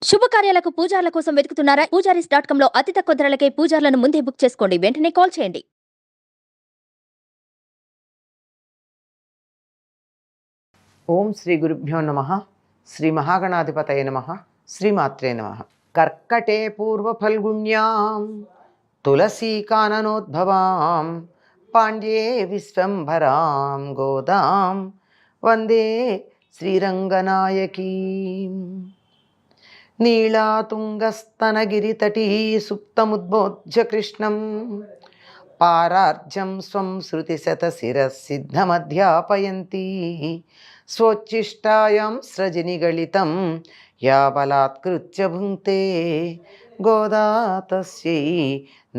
శుభకార్యాలకు పూజార్ల కోసం వెతుకుతున్నారా? పూజారీస్.com లో అతి తక్కువ ధరలకే పూజార్లను ముందే బుక్ చేసుకోండి. వెంటనే కాల్ చేయండి. ఓం శ్రీ గురుభ్యో నమః. శ్రీ మహాగణాధిపతయ నమః. శ్రీమాత్రే నమః. కర్కటే పూర్వఫల్గుణ్యాం తులసీకాననోద్భవాం పాండ్యే విశ్వంభరాం గోదాం వందే శ్రీరంగనాయకీం. నీళాతుంగస్తనగిరితటీ సుప్తముద్బోధ్య కృష్ణం పారార్జం స్వం శృతిశతశిరసిద్ధమధ్యాపయంతి స్వోచ్ఛిష్టాయాం స్రజనిగళితం యా బలాత్కృత్య భుంక్తే గోదా తస్యై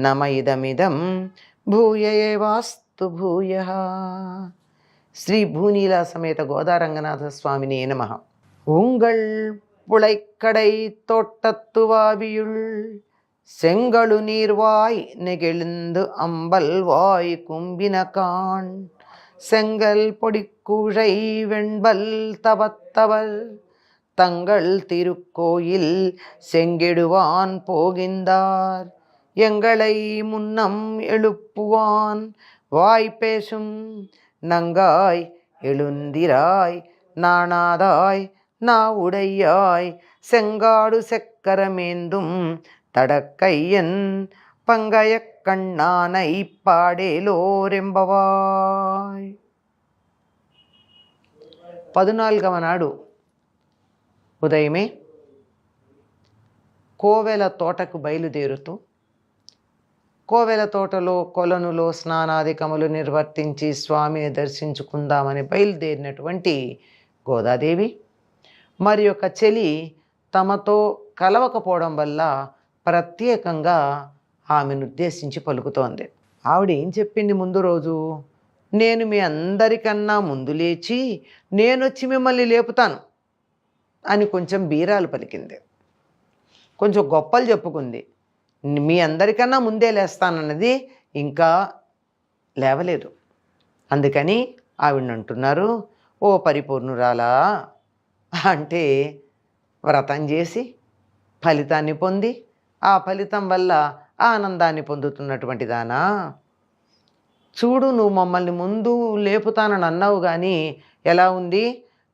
నమ ఇదమిదం భూయ ఏవాస్తు భూయః. శ్రీ భూనీలా సమేత గోదారంగనాథ స్వామినే నమః. ఉంగళ్ புழைக்கடை தோட்டத்துவாவியுள் செங்கழு நீர்வாய் நெகிழ்ந்து அம்பல் வாய் கும்பினகான் செங்கல் பொடிக்கூழை வெண்பல் தவத்தவர் தங்கள் திருக்கோயில் செங்கிடுவான் போகின்றார் எங்களை முன்னம் எழுப்புவான் வாய் பேசும் நங்காய் எழுந்திராய் நாணாதாய் నా ఉడయ్యాయ్ செங்காடு செக்கரமேந்தும் தடக்கையன் பங்கய கண்ணானை పాడేలోరెంబవాయ్. 14వ నాడు ఉదయమే కోవెల తోటకు బయలుదేరుతూ కోవెల తోటలో కొలనులో స్నానాధికములు నిర్వర్తించి స్వామిని దర్శించుకుందామని బయలుదేరినటువంటి గోదాదేవి మరి యొక్క చెలి తమతో కలవకపోవడం వల్ల ప్రత్యేకంగా ఆమెను ఉద్దేశించి పలుకుతోంది. ఆవిడ ఏం చెప్పింది ముందు రోజు? నేను మీ అందరికన్నా ముందు లేచి నేనొచ్చి మిమ్మల్ని లేపుతాను అని కొంచెం బీరాలు పలికింది. కొంచెం గొప్పలు చెప్పుకుంది. మీ అందరికన్నా ముందే లేస్తానన్నది ఇంకా లేవలేదు. అందుకని ఆవిడని అంటున్నారు, ఓ పరిపూర్ణురాలా, అంటే వ్రతం చేసి ఫలితాన్ని పొంది ఆ ఫలితం వల్ల ఆనందాన్ని పొందుతున్నటువంటి దానా, చూడు నువ్వు మమ్మల్ని ముందు లేపుతానని అన్నావు కానీ ఎలా ఉంది?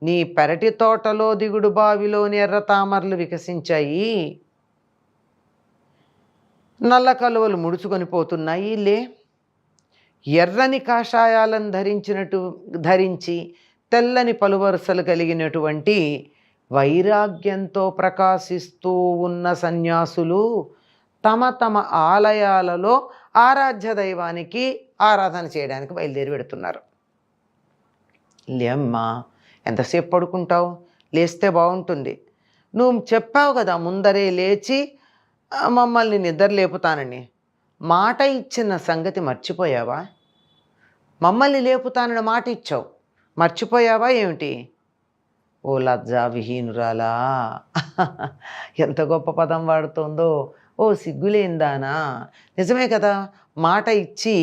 నీ పెరటి తోటలో దిగుడు బావిలోని ఎర్ర తామరలు వికసించాయి, నల్ల కలువలు ముడుచుకొని పోతున్నాయి. లే, ఎర్రని కాషాయాలను ధరించి తెల్లని పలువరుసలు కలిగినటువంటి వైరాగ్యంతో ప్రకాశిస్తూ ఉన్న సన్యాసులు తమ తమ ఆలయాలలో ఆరాధ్య దైవానికి ఆరాధన చేయడానికి బయలుదేరి పెడుతున్నారు. లేమ్మా, ఎంతసేపు పడుకుంటావు? లేస్తే బాగుంటుంది. నువ్వు చెప్పావు కదా ముందరే లేచి మమ్మల్ని నిద్ర లేపుతానని. మాట ఇచ్చిన సంగతి మర్చిపోయావా? మమ్మల్ని లేపుతానని మాట ఇచ్చావు, మర్చిపోయావా ఏమిటి? ఓ లజ్జా విహీనురాలా, ఎంత గొప్ప పదం వాడుతోందో. ఓ సిగ్గులేందానా, నిజమే కదా, మాట ఇచ్చి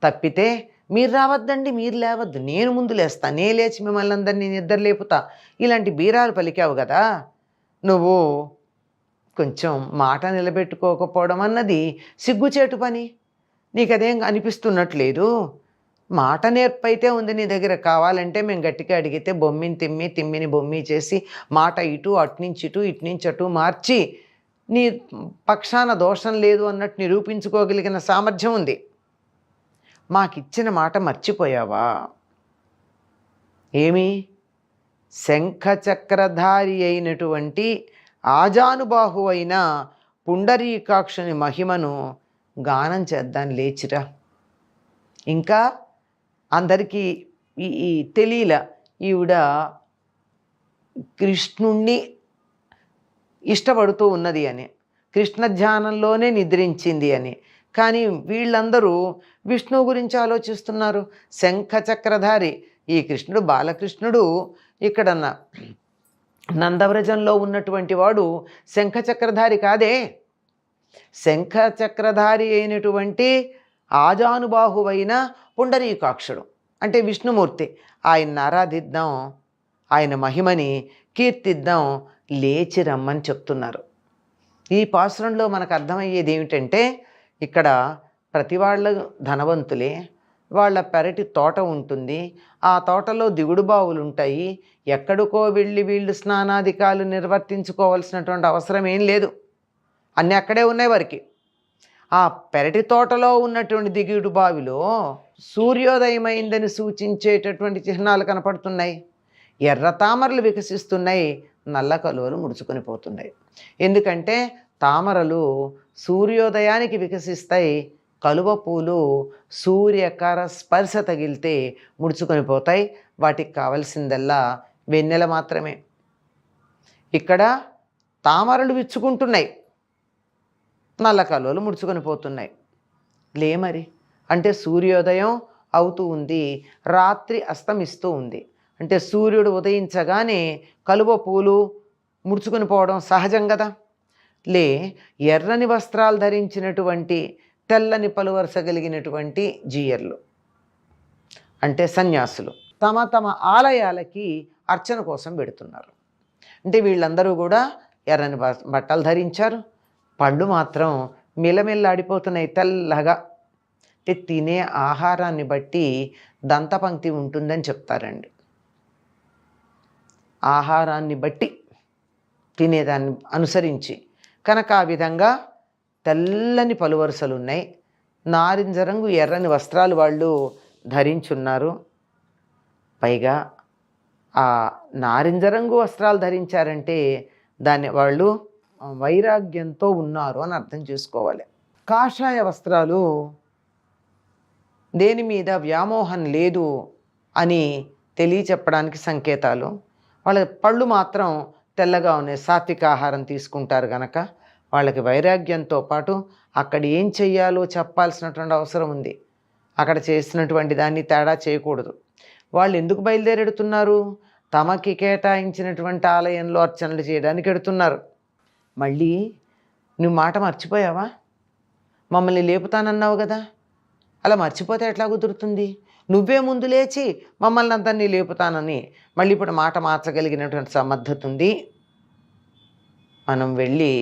తప్పితే మీరు రావద్దండి, మీరు లేవద్దు, నేను ముందు లేస్తా, నే లేచి మిమ్మల్ని అందరినీ నిద్ర లేపుతా, ఇలాంటి బీరాలు పలికావు కదా. నువ్వు కొంచెం మాట నిలబెట్టుకోకపోవడం అన్నది సిగ్గుచేటు పని. నీకు అదేం అనిపిస్తున్నట్లేదు? మాట నేర్పైతే ఉంది నీ దగ్గర. కావాలంటే మేము గట్టిగా అడిగితే బొమ్మిని తిమ్మి, తిమ్మిని బొమ్మి చేసి మాట ఇటు అటునుంచి ఇటు ఇటునుంచి అటు మార్చి నీ పక్షాన దోషం లేదు అన్నట్టు నిరూపించుకోగలిగిన సామర్థ్యం ఉంది. మాకిచ్చిన మాట మర్చిపోయావా? ఏమి? శంఖచక్రధారి అయినటువంటి ఆజానుబాహు అయిన పుండరీకాక్షుని మహిమను గానం చేద్దాం, లేచిరా. ఇంకా అందరికీ ఈ తెలియల ఈవిడ కృష్ణుణ్ణి ఇష్టపడుతూ ఉన్నది అని, కృష్ణ ధ్యానంలోనే నిద్రించింది అని. కానీ వీళ్ళందరూ విష్ణువు గురించి ఆలోచిస్తున్నారు. శంఖచక్రధారి ఈ కృష్ణుడు, బాలకృష్ణుడు ఇక్కడ నందవ్రజంలో ఉన్నటువంటి వాడు శంఖచక్రధారి కాదే. శంఖచక్రధారి అయినటువంటి ఆజానుబాహువైన పుండరీకాక్షుడు అంటే విష్ణుమూర్తి. ఆయన్ని ఆరాధిద్దాం, ఆయన మహిమని కీర్తిద్దాం, లేచి రమ్మని చెప్తున్నారు. ఈ పాసురంలో మనకు అర్థమయ్యేది ఏమిటంటే, ఇక్కడ ప్రతి వాళ్ళు ధనవంతులే, వాళ్ళ పెరటి తోట ఉంటుంది, ఆ తోటలో దిగుడు బావులు ఉంటాయి, ఎక్కడికో వెళ్ళి వీళ్ళు స్నానాధికాలు నిర్వర్తించుకోవాల్సినటువంటి అవసరం ఏం లేదు, అన్నీ అక్కడే ఉన్నాయి వారికి. ఆ పెరటి తోటలో ఉన్నటువంటి దిగుడు బావిలో సూర్యోదయమైందని సూచించేటటువంటి చిహ్నాలు కనపడుతున్నాయి. ఎర్ర తామరలు వికసిస్తున్నాయి, నల్ల కలువలు ముడుచుకొని పోతున్నాయి. ఎందుకంటే తామరలు సూర్యోదయానికి వికసిస్తాయి, కలువ పూలు సూర్యకర స్పర్శ తగిలితే ముడుచుకొని పోతాయి. వాటికి కావలసిందల్లా వెన్నెల మాత్రమే. ఇక్కడ తామరలు విచ్చుకుంటున్నాయి, నల్ల కలువలు ముడుచుకొని పోతున్నాయి. మరి అంటే సూర్యోదయం అవుతూ ఉంది, రాత్రి అస్తమిస్తూ ఉంది. అంటే సూర్యుడు ఉదయించగానే కలువ పూలు ముడుచుకొని పోవడం సహజం కదా. ఎర్రని వస్త్రాలు ధరించినటువంటి తెల్లని పలువరస కలిగినటువంటి జీయర్లు అంటే సన్యాసులు తమ తమ ఆలయాలకి అర్చన కోసం పెడుతున్నారు. అంటే వీళ్ళందరూ కూడా ఎర్రని బట్టలు ధరించారు, పళ్ళు మాత్రం మిలమిల్లాడిపోతున్నాయి తెల్లగా. అంటే తినే ఆహారాన్ని బట్టి దంతపంక్తి ఉంటుందని చెప్తారండి. ఆహారాన్ని బట్టి తినేదాన్ని అనుసరించి కనుక ఆ విధంగా తెల్లని పలువరుసలు ఉన్నాయి. నారింజ రంగు ఎర్రని వస్త్రాలు వాళ్ళు ధరించున్నారు. పైగా ఆ నారింజ రంగు వస్త్రాలు ధరించారంటే దాన్ని వాళ్ళు వైరాగ్యంతో ఉన్నారు అని అర్థం చేసుకోవాలి. కాషాయ వస్త్రాలు దేని మీద వ్యామోహం లేదు అని తెలియచెప్పడానికి సంకేతాలు. వాళ్ళ పళ్ళు మాత్రం తెల్లగా ఉన్నాయి, సాత్విక ఆహారం తీసుకుంటారు కనుక వాళ్ళకి వైరాగ్యంతో పాటు అక్కడ ఏం చెయ్యాలో చెప్పాల్సినటువంటి అవసరం ఉంది. అక్కడ చేసినటువంటి దాన్ని తేడా చేయకూడదు. వాళ్ళు ఎందుకు బయలుదేరెడుతున్నారు? తమకి కేటాయించినటువంటి ఆలయంలో అర్చనలు చేయడానికి ఎడుతున్నారు. మళ్ళీ నువ్వు మాట మర్చిపోయావా? మమ్మల్ని లేపుతానన్నావు కదా, అలా మర్చిపోతే ఎట్లా కుదురుతుంది? నువ్వే ముందు లేచి మమ్మల్ని అందరినీ లేపుతానని మళ్ళీ ఇప్పుడు మాట మార్చగలిగినటువంటి సమర్థత ఉంది. మనం వెళ్ళి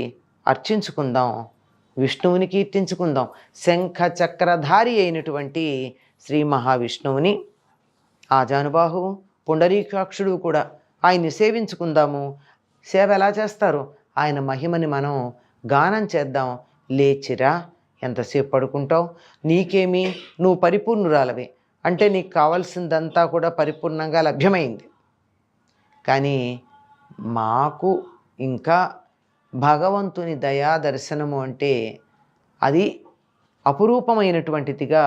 అర్చించుకుందాం, విష్ణువుని కీర్తించుకుందాం. శంఖ చక్రధారి అయినటువంటి శ్రీ మహావిష్ణువుని, ఆజానుబాహువు పుండరీకాక్షుడు కూడా ఆయన్ని సేవించుకుందాము. సేవ ఎలా చేస్తారు? ఆయన మహిమని మనం గానం చేద్దాం. లేచిరా, ఎంతసేపు పడుకుంటావు? నీకేమి, నువ్వు పరిపూర్ణురాలవే, అంటే నీకు కావాల్సిందంతా కూడా పరిపూర్ణంగా లభ్యమైంది. కానీ మాకు ఇంకా భగవంతుని దయా దర్శనము అంటే అది అపురూపమైనటువంటిదిగా,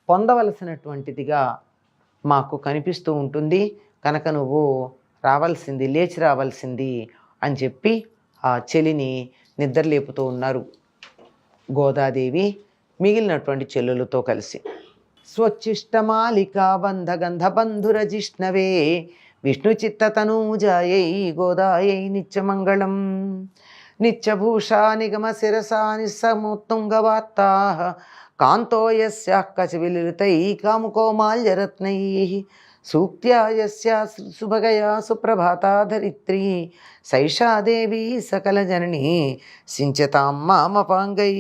పొందవలసినటువంటిదిగా మాకు కనిపిస్తూ ఉంటుంది. కనుక నువ్వు రావాల్సింది, లేచి రావాల్సింది అని చెప్పి ఆ చెలిని నిద్రలేపుతూ ఉన్నారు గోదాదేవి మిగిలినటువంటి చెల్లులతో కలిసి. స్వచ్చిష్టమాలికా బంధగంధ బంధురజిష్ణవే విష్ణు చిత్తతనూజాయై గోదాయై నిత్యమంగళం. నిత్యభూషా నిగమ శిరసా నిస్సముత్తుంగవార్తా కాంతో యస్యాః కచవిలలితై కాముకోమాల్యరత్నై సూక్త్యా యస్యా సుభగయా సుప్రభాతా ధరిత్రీ సైషా దేవీ సకల జననీ సించతాం మామపాంగై.